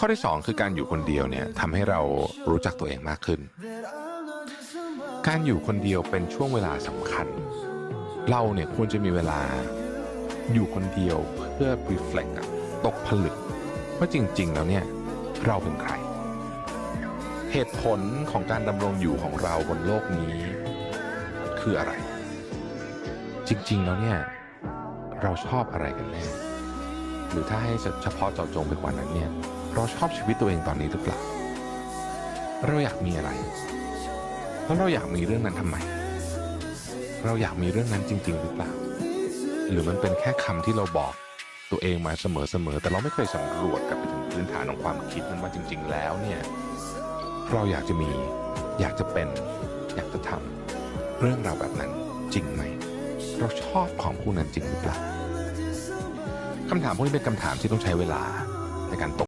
ข้อที่2คือการอยู่คนเดียวเนี่ยทำให้เรารู้จักตัวเองมากขึ้นการอยู่คนเดียวเป็นช่วงเวลาสำคัญเราเนี่ยควรจะมีเวลาอยู่คนเดียวเพื่อ reflect ตกผลึกว่าจริงๆแล้วเนี่ยเราเป็นใครเหตุผลของการดำรงอยู่ของเราบนโลกนี้คืออะไรจริงๆแล้วเนี่ยเราชอบอะไรกันแน่หรือถ้าให้เฉพาะเจาะจงไปกว่านั้นเนี่ยเราชอบชีวิตตัวเองตอนนี้หรือเปล่าเราอยากมีอะไรแล้วเราอยากมีเรื่องนั้นทำไมเราอยากมีเรื่องนั้นจริงๆหรือเปล่าหรือมันเป็นแค่คำที่เราบอกตัวเองมาเสมอๆแต่เราไม่เคยสำรวจกลับไปถึงพื้นฐานของความคิดนั้นว่าจริงๆแล้วเนี่ยเราอยากจะมีอยากจะเป็นอยากจะทำเรื่องราวแบบนั้นจริงไหมเราชอบของพวกนั้นจริงหรือเปล่าคำถามพวกนี้เป็นคำถามที่ต้องใช้เวลาในการตก